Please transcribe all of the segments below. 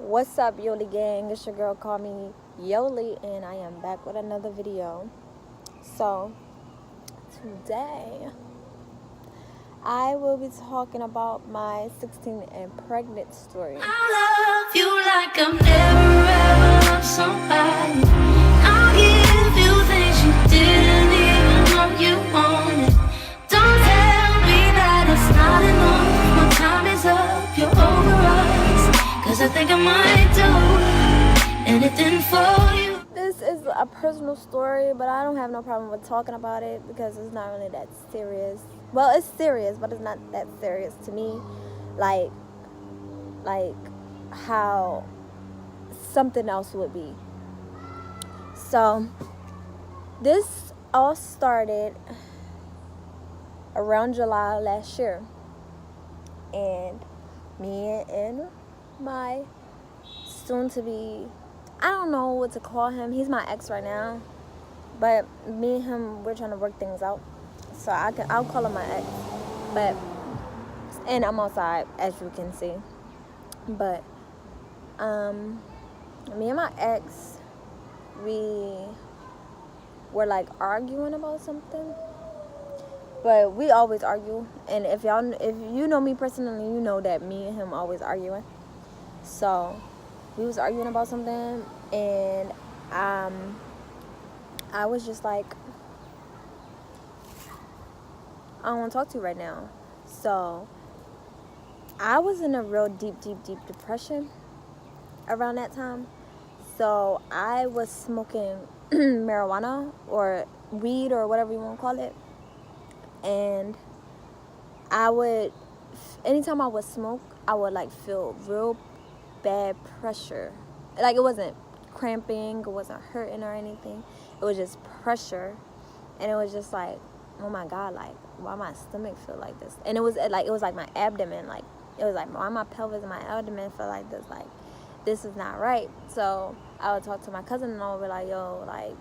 What's up, Yoli gang? It's your girl, call me Yoli, and I am back with another video. So, today, I will be talking about my 16 and pregnant story. I love you like I've never ever loved somebody. I'll give you things you didn't even know you wanted. Don't tell me that it's not enough. My time is up, you're over us. 'Cause I think I might do anything for you. This is a personal story, but I don't have no problem with talking about it because it's not really that serious. Well, it's serious, but it's not that serious to me. Like how something else would be. So, this all started around July last year. And me and my soon-to-be, I don't know what to call him. He's my ex right now. But me and him, we're trying to work things out. So I'll call him my ex. And I'm outside, as you can see. But me and my ex, we were like arguing about something. But we always argue, and if you know me personally, you know that me and him always arguing. So we was arguing about something, and I was just like, I don't want to talk to you right now. So I was in a real deep depression around that time. So I was smoking marijuana or weed or whatever you want to call it. And anytime I would smoke, I would like feel real bad pressure. Like it wasn't cramping, it wasn't hurting or anything. It was just pressure. And it was just like, oh my God, like why my stomach feel like this? And it was like my abdomen, like it was like why my pelvis and my abdomen feel like this, like this is not right. So I would talk to my cousin and I would be like, yo, like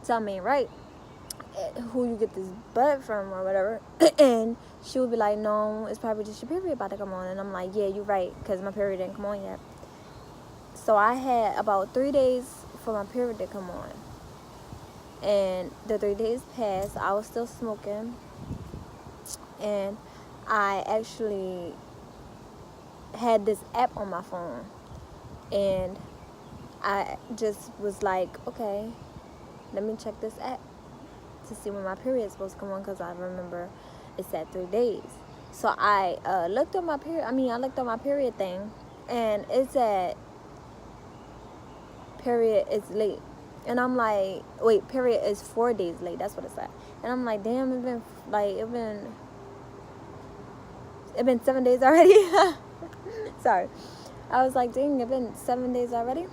tell me right who you get this butt from or whatever. And she would be like, no, it's probably just your period about to come on. And I'm like, yeah, you're right, because my period didn't come on yet. So I had about 3 days for my period to come on, and the 3 days passed. I was still smoking, and I actually had this app on my phone, and I just was like, okay, let me check this app to see when my period is supposed to come on, because I remember it said 3 days. So I looked at my period thing, and it said period is late. And I'm like, wait, period is 4 days late. That's what it said. And I'm like, damn, it been 7 days already. Sorry. I was like, dang, it been 7 days already.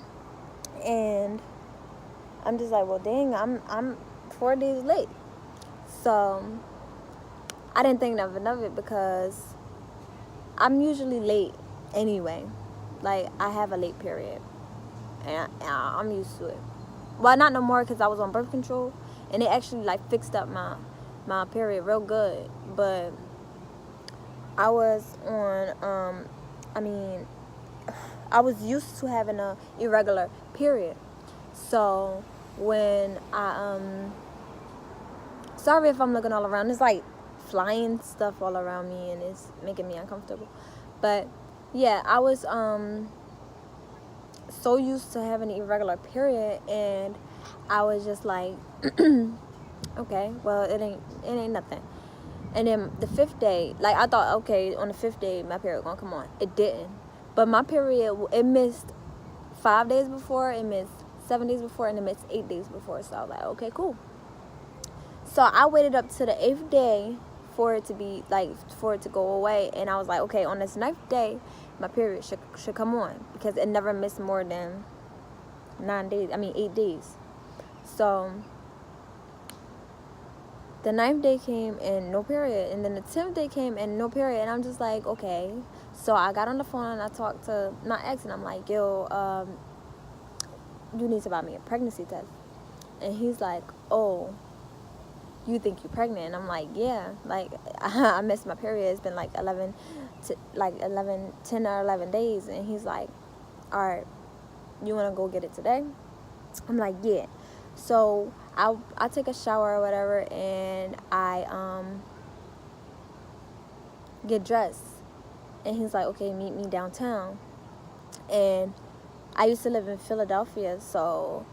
And I'm just like, well, dang, I'm 4 days late. So I didn't think nothing of it because I'm usually late anyway. Like, I have a late period, and I'm used to it. Well, not no more, because I was on birth control, and it actually like fixed up my period real good. But I was on I was used to having a irregular period. So when sorry if I'm looking all around, it's like flying stuff all around me and it's making me uncomfortable. But yeah, I was so used to having an irregular period, and I was just like, okay, well, it ain't nothing. And then the 5th day, like I thought, okay, on the 5th day my period gonna come on. It didn't. But my period, it missed 5 days before, it missed 7 days before, and it missed 8 days before. So I was like, okay, cool. So I waited up to the 8th day for it to go away, and I was like, okay, on this 9th day my period should come on, because it never missed more than 8 days. So the 9th day came and no period, and then the 10th day came and no period, and I'm just like, okay. So I got on the phone and I talked to my ex, and I'm like, yo, you need to buy me a pregnancy test. And he's like, oh, you think you're pregnant? And I'm like, yeah, like, I missed my period. It's been like 10 or 11 days. And he's like, all right, you want to go get it today? I'm like, yeah. So I take a shower or whatever, and I get dressed. And he's like, okay, meet me downtown. And I used to live in Philadelphia, so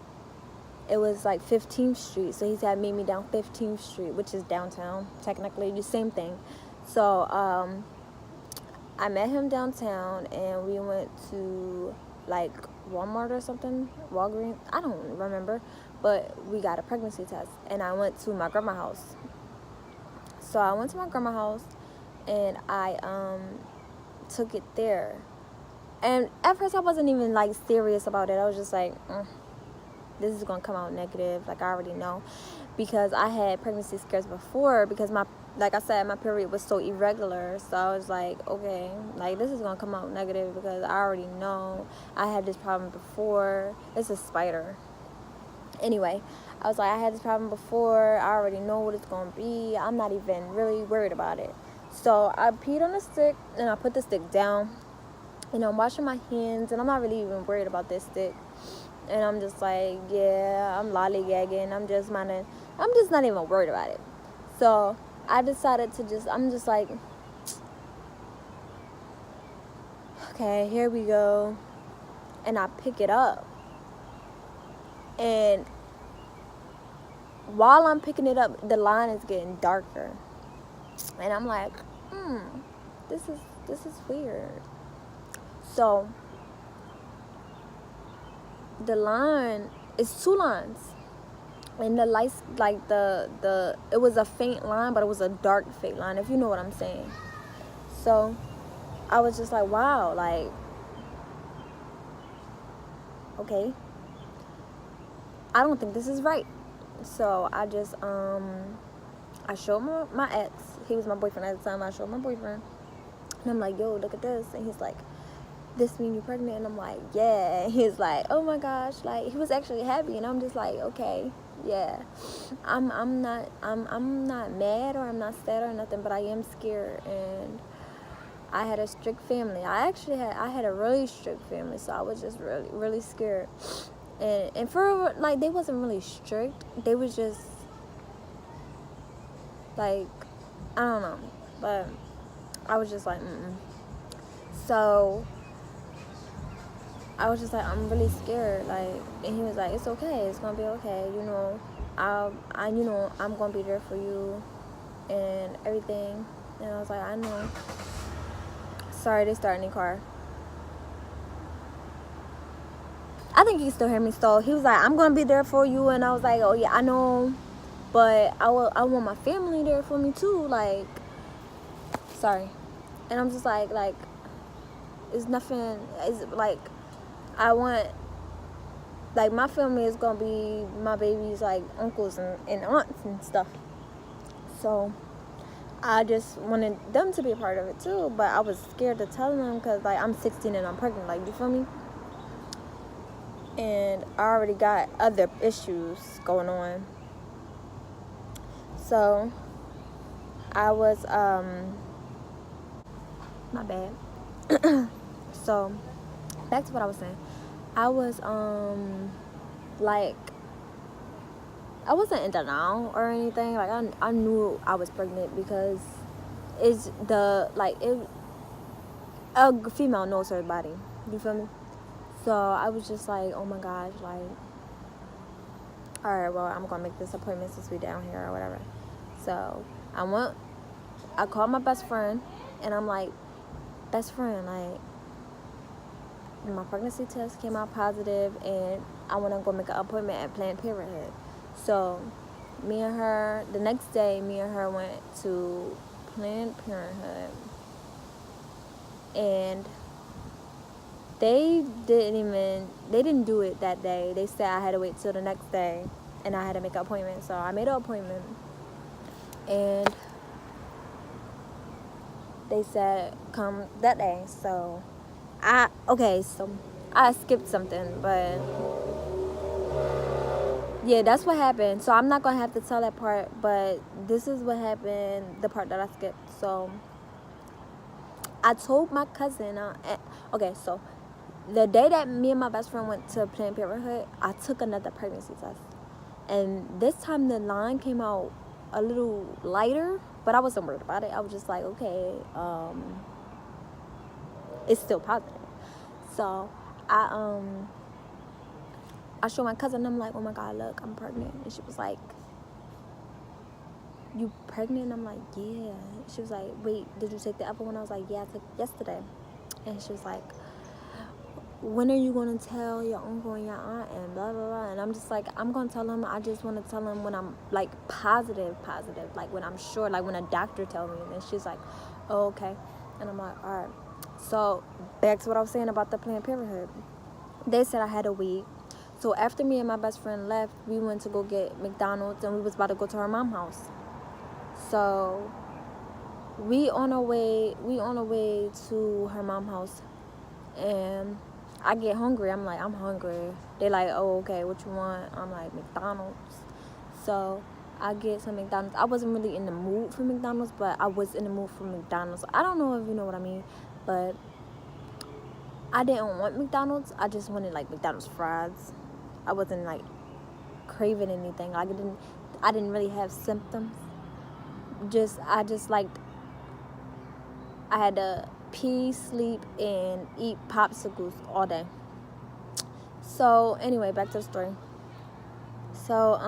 it was like 15th Street. So he said, meet me down 15th Street, which is downtown, technically, the same thing. So I met him downtown, and we went to like Walmart or something, Walgreens, I don't remember, but we got a pregnancy test. And I went to my grandma's house. So I went to my grandma's house, and I took it there. And at first I wasn't even like serious about it. I was just like, this is gonna come out negative, like I already know, because I had pregnancy scares before, because like I said, my period was so irregular. So I was like, okay, like this is gonna come out negative, because I already know I had this problem before. It's a spider. Anyway, I was like, I had this problem before, I already know what it's gonna be, I'm not even really worried about it. So I peed on the stick, and I put the stick down, and I'm washing my hands, and I'm not really even worried about this stick. And I'm just like, yeah, I'm lollygagging. I'm just not even worried about it. So I decided I'm just like, okay, here we go. And I pick it up. And while I'm picking it up, the line is getting darker. And I'm like, this is weird. So the line is 2 lines, and the lights, like it was a faint line, but it was a dark faint line, if you know what I'm saying. So I was just like, wow, like, okay, I don't think this is right. So I just I showed my ex. He was my boyfriend at the time. I showed my boyfriend, and I'm like, yo, look at this. And he's like, this mean you pregnant? And I'm like, yeah. And he's like, oh my gosh, like, he was actually happy. And I'm just like, okay, yeah, I'm not mad, or I'm not sad or nothing, but I am scared. And I had a strict family. I had a really strict family, so I was just really, really scared. And for, like, they wasn't really strict, they was just like, I don't know, but I was just like, So I was just like, I'm really scared, like. And he was like, it's okay, it's gonna be okay, you know, I'm gonna be there for you and everything. And I was like, I know. Sorry, they starting a car. I think he can still hear me. So he was like, I'm gonna be there for you. And I was like, oh yeah, I know, but I want my family there for me too, like, sorry. And I'm just like, it's nothing, it's like, I want, like, my family is gonna be my baby's, like, uncles and aunts and stuff. So I just wanted them to be a part of it too, but I was scared to tell them, because, like, I'm 16 and I'm pregnant, like, you feel me? And I already got other issues going on. So I was my bad. So back to what I was saying. I was like, I wasn't in denial or anything. Like, I knew I was pregnant, because it's a female knows her body. You feel me? So I was just like, oh my gosh, like, all right, well, I'm gonna make this appointment since we down here or whatever. So I called my best friend, and I'm like, best friend, like, my pregnancy test came out positive, and I want to go make an appointment at Planned Parenthood. So me and her, the next day, me and her went to Planned Parenthood, and they didn't do it that day. They said I had to wait till the next day, and I had to make an appointment. So I made an appointment, and they said come that day. So I skipped something, but yeah, that's what happened. So I'm not gonna have to tell that part, but this is what happened. The part that I skipped. So I told my cousin. Okay, so the day that me and my best friend went to Planned Parenthood, I took another pregnancy test, and this time the line came out a little lighter, but I wasn't worried about it. I was just like, okay, it's still positive. So I showed my cousin. I'm like, oh my god, look, I'm pregnant, and she was like, you pregnant? And I'm like, yeah. She was like, wait, did you take the other one? I was like, yeah, I took yesterday. And she was like, when are you going to tell your uncle and your aunt and blah blah blah? And I'm just like, I'm going to tell him. I just want to tell him when I'm like positive, like when I'm sure, like when a doctor tells me. And she's like, oh, okay. And I'm like, all right. So back to what I was saying about the Planned Parenthood. They said I had a week. So after me and my best friend left, we went to go get McDonald's, and we was about to go to her mom's house. So we on our way to her mom's house, and I get hungry. I'm like, I'm hungry. They like, oh, okay, what you want? I'm like, McDonald's. So I get some McDonald's. I wasn't really in the mood for McDonald's, but I was in the mood for McDonald's. I don't know if you know what I mean, but I didn't want McDonald's. I just wanted like McDonald's fries. I wasn't like craving anything. Like I didn't really have symptoms. I had to pee, sleep, and eat popsicles all day. So anyway, back to the story. So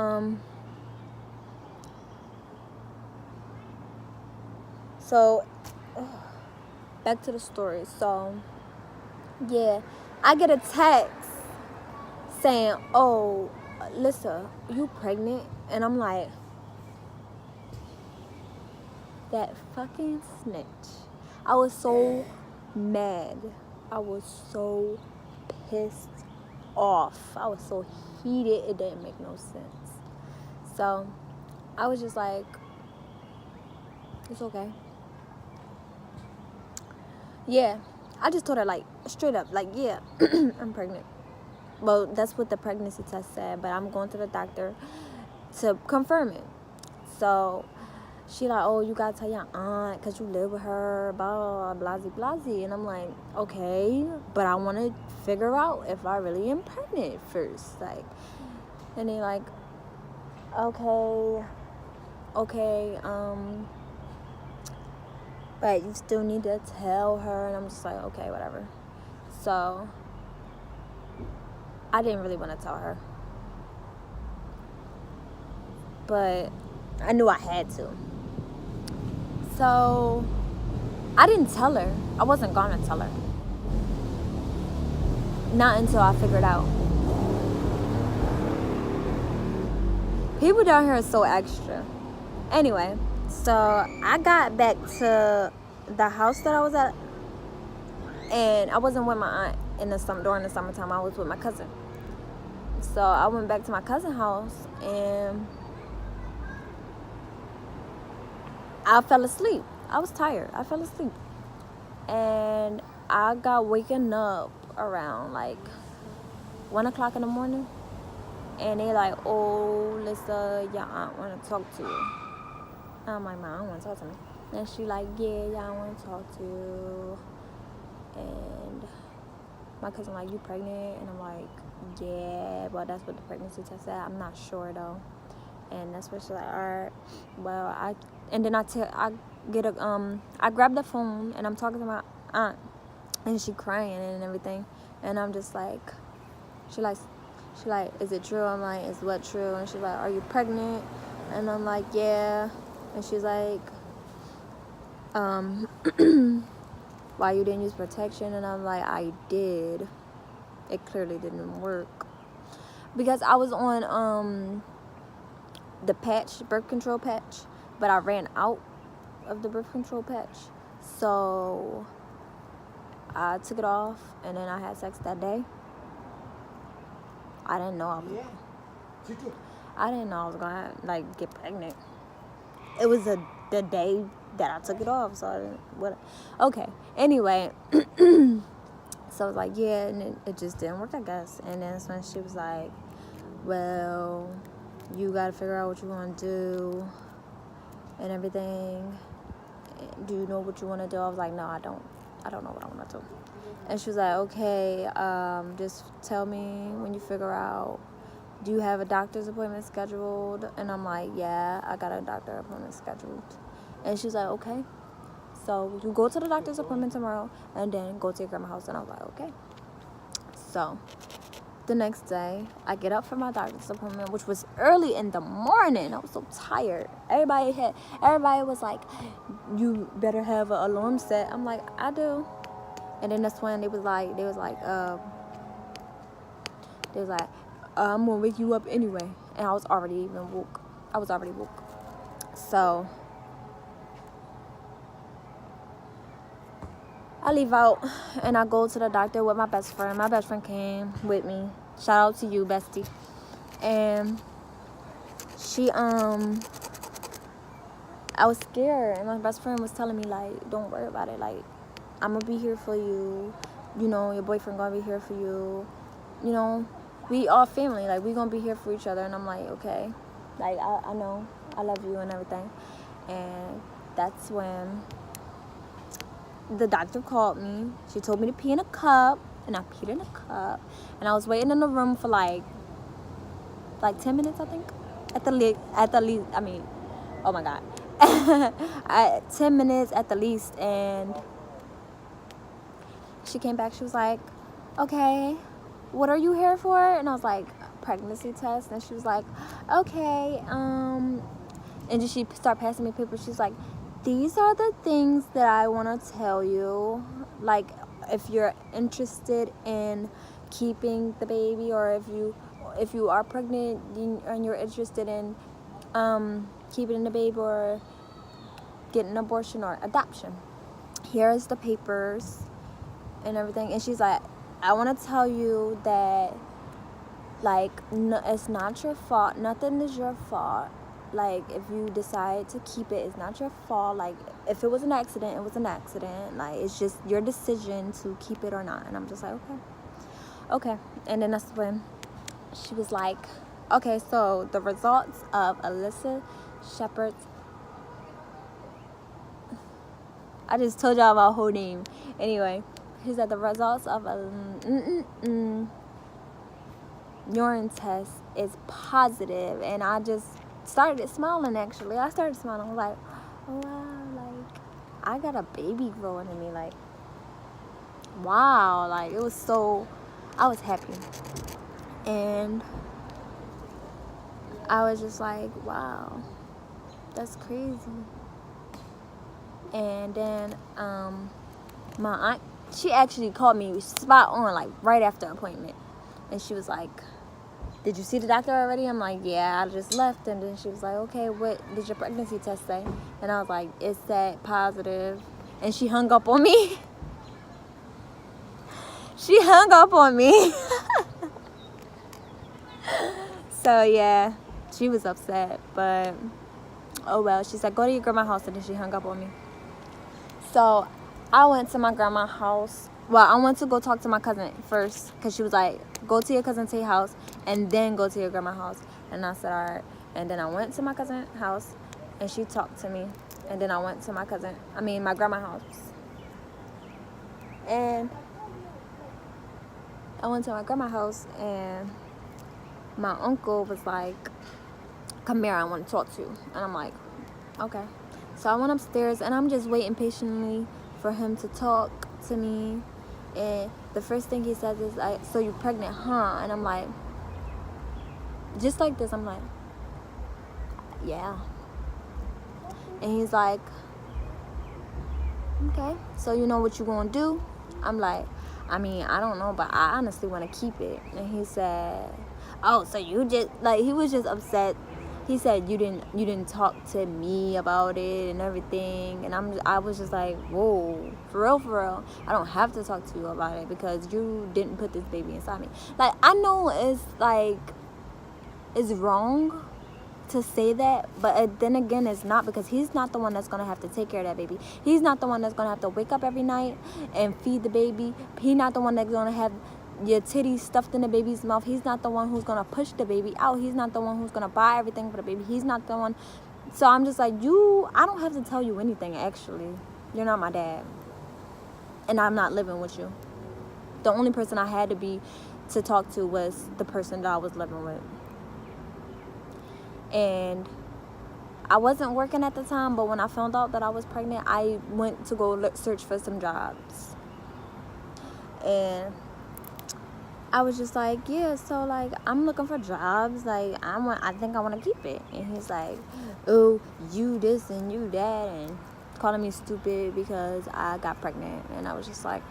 back to the story. So yeah, I get a text saying, oh, Lisa, you pregnant? And I'm like, that fucking snitch. I was so mad. I was so pissed off. I was so heated, it didn't make no sense. So I was just like, it's okay. Yeah, I just told her like straight up, like, yeah, I'm pregnant. Well, that's what the pregnancy test said, but I'm going to the doctor to confirm it. So she like, oh, you gotta tell your aunt because you live with her, blah, blah, blah, blah. And I'm like, okay, but I want to figure out if I really am pregnant first. Like, and they like, okay, but you still need to tell her. And I'm just like, okay, whatever. So I didn't really want to tell her, but I knew I had to. So I didn't tell her. I wasn't gonna tell her. Not until I figured out. People down here are so extra. Anyway, so I got back to the house that I was at, and I wasn't with my aunt during the summertime. I was with my cousin. So I went back to my cousin's house, and I fell asleep. I was tired. I fell asleep. And I got waken up around like 1 o'clock in the morning. And they like, oh, Lisa, your aunt want to talk to you. I'm like, my aunt want to talk to me. And she like, yeah, your aunt want to talk to you. And my cousin like, you pregnant? And I'm like, yeah, but that's what the pregnancy test said. I'm not sure though. And that's what she's like, all right, well, I grab the phone and I'm talking to my aunt, and she crying and everything, and I'm just like, she like, is it true? I'm like, is what true? And she's like, are you pregnant? And I'm like, yeah. And she's like, why you didn't use protection? And I'm like, I did. It clearly didn't work because I was on the birth control patch, but I ran out of the birth control patch, so I took it off, and then I had sex that day. I didn't know I was gonna like get pregnant. It was the day that I took it off, so I didn't. Okay. Anyway, so I was like, yeah, and it just didn't work, I guess. And then that's when she was like, well, you gotta figure out what you want to do and everything. Do you know what you want to do? I was like, no, I don't know what I want to do. And she was like, okay, just tell me when you figure out. Do you have a doctor's appointment scheduled? And I'm like, yeah, I got a doctor's appointment scheduled. And she's like, okay, so you go to the doctor's appointment tomorrow and then go to your grandma's house. And I was like, okay. So the next day, I get up for my doctor's appointment, which was early in the morning. I was so tired. Everybody was like, you better have an alarm set. I'm like, I do. And then that's when they was like, I'm gonna wake you up anyway. And I was already woke. So I leave out and I go to the doctor with my best friend. My best friend came with me. Shout out to you, bestie. And she I was scared, and my best friend was telling me, like, don't worry about it, like, I'm gonna be here for you, you know, your boyfriend gonna be here for you, you know, we all family, like, we gonna be here for each other. And I'm like, okay, like, I know, I love you and everything. And that's when the doctor called me. She told me to pee in a cup, and I peed in a cup, and I was waiting in the room for like 10 minutes, I think, at the least, I mean, oh my god, 10 minutes at the least. And she came back. She was like, okay, what are you here for? And I was like, pregnancy test. And she was like, okay, and then she started passing me papers. She's like, these are the things that I want to tell you, like, if you're interested in keeping the baby, or if you are pregnant and you're interested in keeping the baby or getting an abortion or adoption, here's the papers and everything. And she's like, I want to tell you that, like, it's not your fault. Nothing is your fault. Like, if you decide to keep it, it's not your fault. Like, if it was an accident, it was an accident. Like, it's just your decision to keep it or not. And I'm just like, okay. And then that's when she was like, okay, so the results of Alyssa Shepard's, I just told y'all my whole name. Anyway, she said the results of a urine test is positive. And I just started smiling, actually. I started smiling. I was like, oh, wow, like, I got a baby growing in me. Like, wow. Like, it was so, I was happy. And I was just like, wow, that's crazy. And then my aunt, she actually called me spot on, like, right after appointment. And she was like, did you see the doctor already? I'm like, yeah, I just left. And then she was like, okay, what did your pregnancy test say? And I was like, it said positive. And she hung up on me. She hung up on me. So, yeah, she was upset. But, oh, well. She said, go to your grandma's house. And then she hung up on me. So, I went to my grandma's house. Well, I went to go talk to my cousin first, because she was like, go to your cousin Tate's house and then go to your grandma's house. And I said, all right. And then I went to my cousin's house and she talked to me. And then I went to my grandma's house. And I went to my grandma's house, and my uncle was like, come here, I want to talk to you. And I'm like, okay. So I went upstairs, and I'm just waiting patiently for him to talk to me. And the first thing he says is, so you're pregnant, huh? And I'm like, just like this, I'm like, yeah. And he's like, okay, so you know what you gonna do? I'm like, I mean, I don't know, but I honestly want to keep it. And he said, oh, so you just, like, he was just upset. He said, you didn't talk to me about it and everything. And I was just like, whoa, for real. I don't have to talk to you about it because you didn't put this baby inside me. Like, I know it's wrong to say that, but then again, it's not, because he's not the one that's going to have to take care of that baby. He's not the one that's going to have to wake up every night and feed the baby. He's not the one that's going to have your titties stuffed in the baby's mouth. He's not the one who's gonna push the baby out. He's not the one who's gonna buy everything for the baby. He's not the one. So I'm just like, I don't have to tell you anything, actually. You're not my dad. And I'm not living with you. The only person I had to talk to was the person that I was living with. And I wasn't working at the time, but when I found out that I was pregnant, I went to go search for some jobs. And I was just like, yeah, so like I'm looking for jobs. Like I think I want to keep it. And he's like, oh, you this and you that, and calling me stupid because I got pregnant. And I was just like,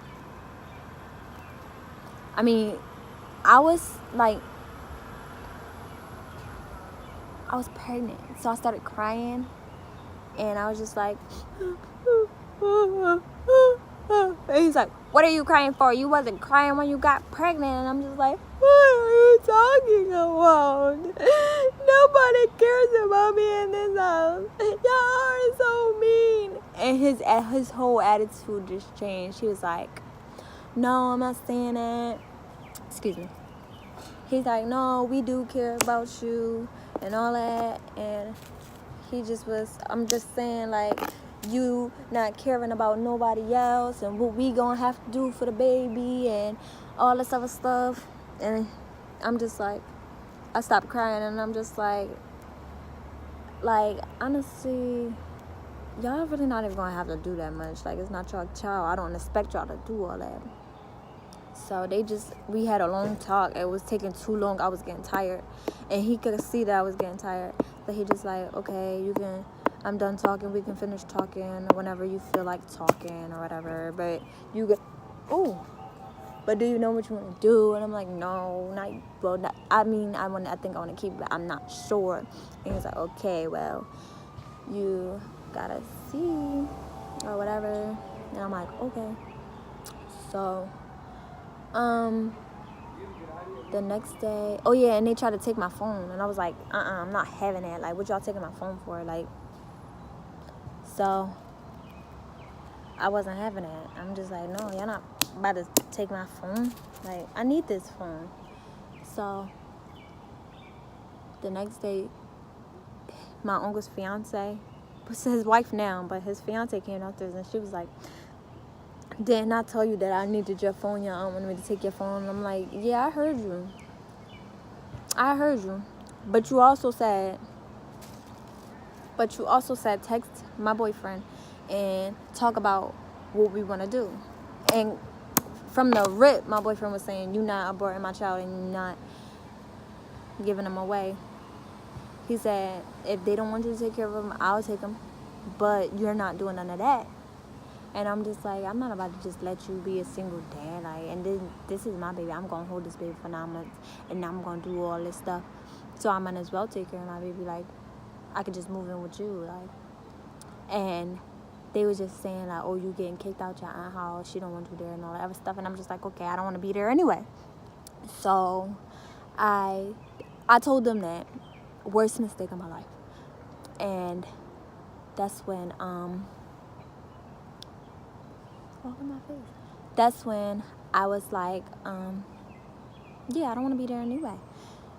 I mean, I was pregnant, so I started crying, and I was just like, and he's like, what are you crying for? You wasn't crying when you got pregnant. And I'm just like, what are you talking about? Nobody cares about me in this house. Y'all are so mean. And his whole attitude just changed. He was like, no, I'm not saying that. Excuse me. He's like, no, we do care about you and all that. And he just was, I'm just saying, like, you not caring about nobody else and what we gonna have to do for the baby and all this other stuff. And I'm just like, I stopped crying, and I'm just like, honestly, y'all really not even gonna have to do that much. Like, it's not your child. I don't expect y'all to do all that. So we had a long talk. It was taking too long. I was getting tired, and he could see that I was getting tired. So he just like, okay, I'm done talking. We can finish talking whenever you feel like talking or whatever. But but do you know what you want to do? And I'm like, no, I think I want to keep it, but I'm not sure. And he's like, okay, well, you gotta see or whatever. And I'm like, okay. So the next day, and they tried to take my phone, and I was like, I'm not having it. Like, what y'all taking my phone for? Like, so I wasn't having it. I'm just like, no, y'all not about to take my phone. Like, I need this phone. So the next day, my uncle's fiance, it's his wife now, but his fiance came downstairs, and she was like, didn't I tell you that I needed your phone? Your aunt wanted me to take your phone. And I'm like, yeah, I heard you. But you also said text my boyfriend and talk about what we want to do. And from the rip, my boyfriend was saying, you're not aborting my child and you're not giving him away. He said, if they don't want you to take care of him, I'll take him. But you're not doing none of that. And I'm just like, I'm not about to just let you be a single dad. Like, and then this is my baby. I'm going to hold this baby for 9 months. And I'm going to do all this stuff. So I might as well take care of my baby. Like, I could just move in with you. Like, and they was just saying, like, oh, you getting kicked out your aunt's house. She don't want you there and all that other stuff. And I'm just like, okay, I don't want to be there anyway. So I told them that. Worst mistake of my life. And that's when, that's when I was like, I don't want to be there anyway.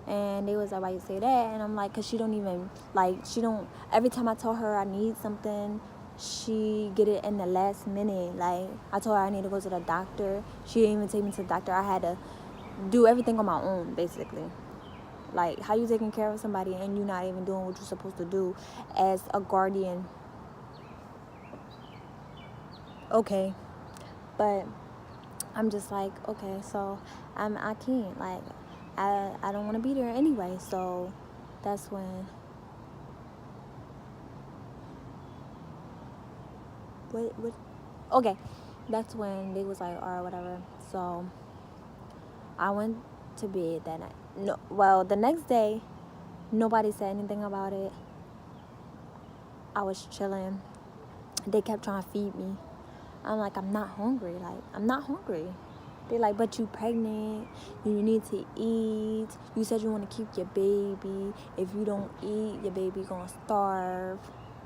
And they was like, why you say that? And I'm like, because every time I tell her I need something, she get it in the last minute. Like, I told her I need to go to the doctor. She didn't even take me to the doctor. I had to do everything on my own, basically. Like, how you taking care of somebody and you not even doing what you're supposed to do as a guardian? Okay. But I'm just like, okay, so I can't. Like, I don't want to be there anyway. So that's when... What? Okay. That's when they was like, all right, whatever. So I went to bed that night. No, well, the next day, nobody said anything about it. I was chilling. They kept trying to feed me. I'm like, I'm not hungry. Like, I'm not hungry. They're like, but you pregnant. You need to eat. You said you want to keep your baby. If you don't eat, your baby gonna starve.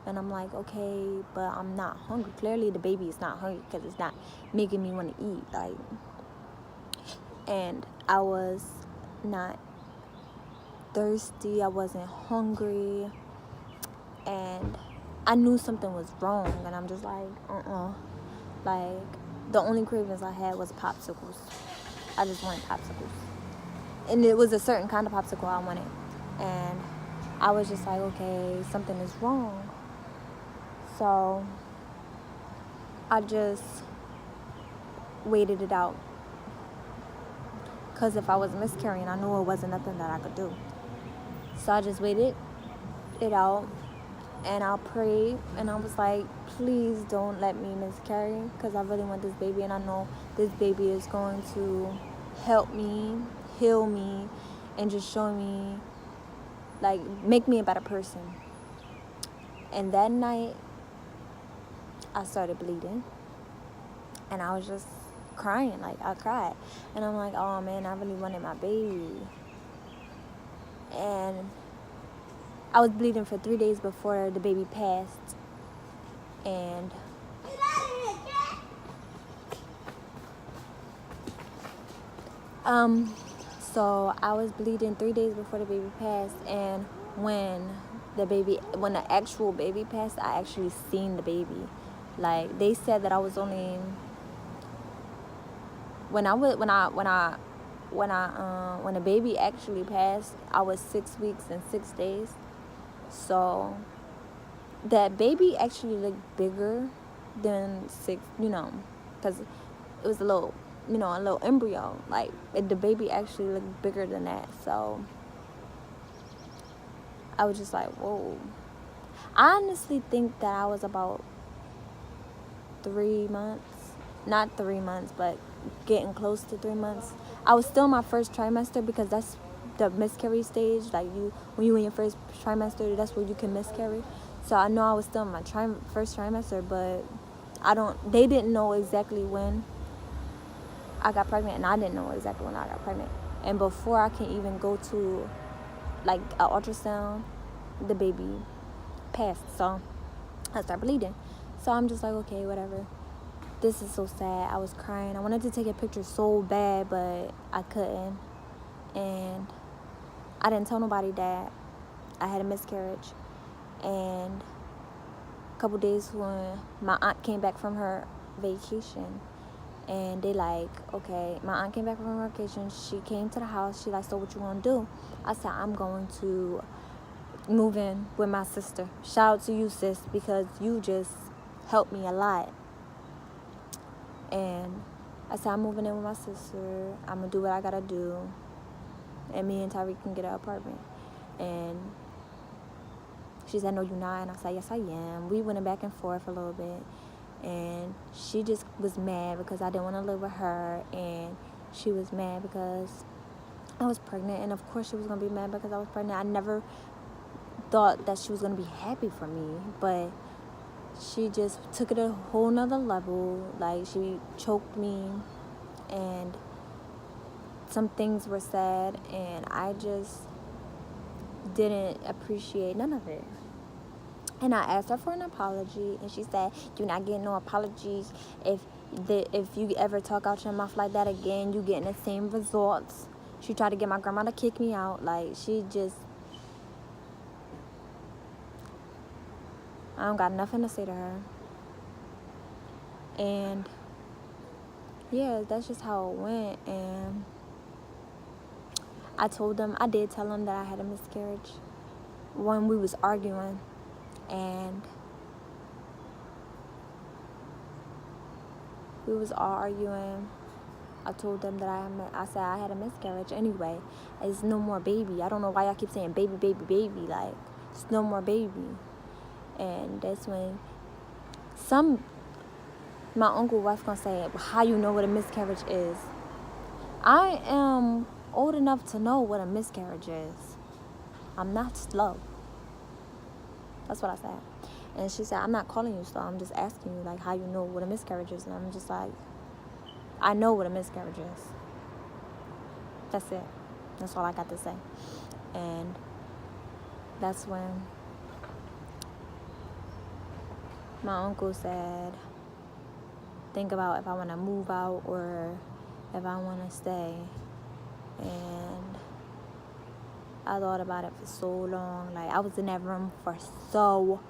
And I'm like, okay, but I'm not hungry. Clearly, the baby is not hungry because it's not making me want to eat. Like, and I was not thirsty, I wasn't hungry, and I knew something was wrong, and I'm just like, like, the only cravings I had was popsicles. I just wanted popsicles, and it was a certain kind of popsicle I wanted, and I was just like, okay, something is wrong. So I just waited it out, because if I was miscarrying, I knew it wasn't nothing that I could do. So I just waited it out, and I prayed, and I was like, please don't let me miscarry, because I really want this baby, and I know this baby is going to help me, heal me, and just show me, like, make me a better person. And that night, I started bleeding, and I was just crying. Like, I cried, and I'm like, oh man, I really wanted my baby. And I was bleeding for 3 days before the baby passed, and so I was bleeding 3 days before the baby passed, and when the actual baby passed, I actually seen the baby. Like, they said that I was only, when the baby actually passed, I was 6 weeks and 6 days. So that baby actually looked bigger than because it was a little embryo. Like, the baby actually looked bigger than that. So I was just like, whoa. I honestly think that I was about 3 months, not 3 months, but getting close to 3 months. I was still in my first trimester, because that's the miscarry stage. Like, when you in your first trimester, that's where you can miscarry. So I know I was still in my first trimester, but they didn't know exactly when I got pregnant, and I didn't know exactly when I got pregnant. And before I can even go to, like, an ultrasound, the baby passed. So I started bleeding. So I'm just like, okay, whatever. This is so sad. I was crying. I wanted to take a picture so bad, but I couldn't. And I didn't tell nobody that I had a miscarriage. And a couple days when my aunt came back from her vacation, and they like, okay, my aunt came back from her vacation. She came to the house. She like, so what you gonna do? I said, I'm going to move in with my sister. Shout out to you, sis, because you just helped me a lot. And I said, I'm moving in with my sister. I'm gonna do what I gotta do, and me and Tyreek can get an apartment. And she said, no, you're not. And I said, yes, I am. We went back and forth a little bit, and she just was mad because I didn't want to live with her, and she was mad because I was pregnant. And of course she was gonna be mad because I was pregnant. I never thought that she was gonna be happy for me, but she just took it a whole nother level. Like, she choked me, and some things were said, and I just didn't appreciate none of it. And I asked her for an apology, and she said, you're not getting no apologies. If you ever talk out your mouth like that again, you getting the same results. She tried to get my grandma to kick me out. Like, she just, I don't got nothing to say to her. And yeah, that's just how it went. And I did tell them that I had a miscarriage when we was arguing. And we was all arguing. I told them that I said I had a miscarriage anyway. It's no more baby. I don't know why y'all keep saying baby, baby, baby. Like, it's no more baby. And that's when my uncle wife gonna say, how you know what a miscarriage is? I am old enough to know what a miscarriage is. I'm not slow. That's what I said. And she said, I'm not calling you slow. I'm just asking you, like, how you know what a miscarriage is. And I'm just like, I know what a miscarriage is. That's it. That's all I got to say. And that's when my uncle said, think about if I want to move out or if I want to stay. And I thought about it for so long. Like, I was in that room for so...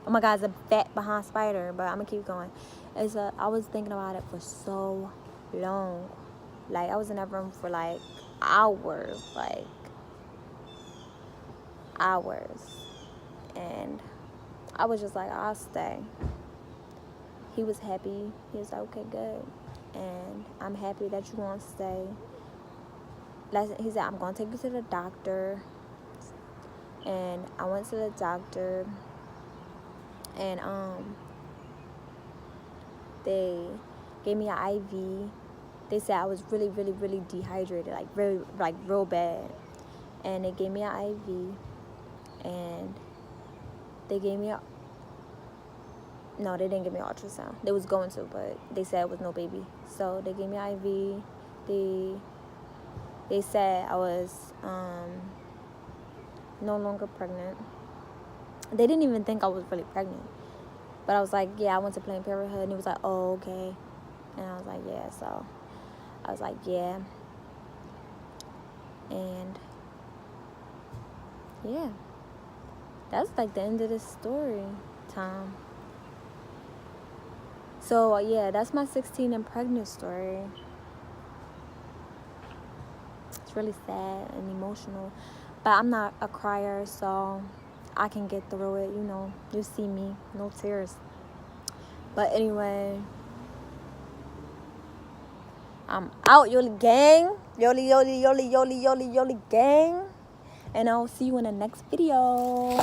Oh my God, it's a fat behind spider, but I'm gonna keep going. I was thinking about it for so long. Like, I was in that room for like hours. And I was just like, I'll stay. He was happy. He was like, okay, good. And I'm happy that you want to stay. He said, I'm going to take you to the doctor. And I went to the doctor. And they gave me an IV. They said I was really, really, really dehydrated. Like, really, like, real bad. And they gave me an IV. And they gave me no, they didn't give me an ultrasound. They was going to, but they said it was no baby. So they gave me an IV. They said I was no longer pregnant. They didn't even think I was really pregnant. But I was like, yeah, I went to Planned Parenthood. And he was like, oh, okay. And I was like, yeah. So I was like, yeah. And yeah. That's like the end of this story time. So, yeah, that's my 16 and pregnant story. It's really sad and emotional. But I'm not a crier, so I can get through it, you know. You see me, no tears. But anyway, I'm out, Yoli gang. Yoli gang. And I'll see you in the next video.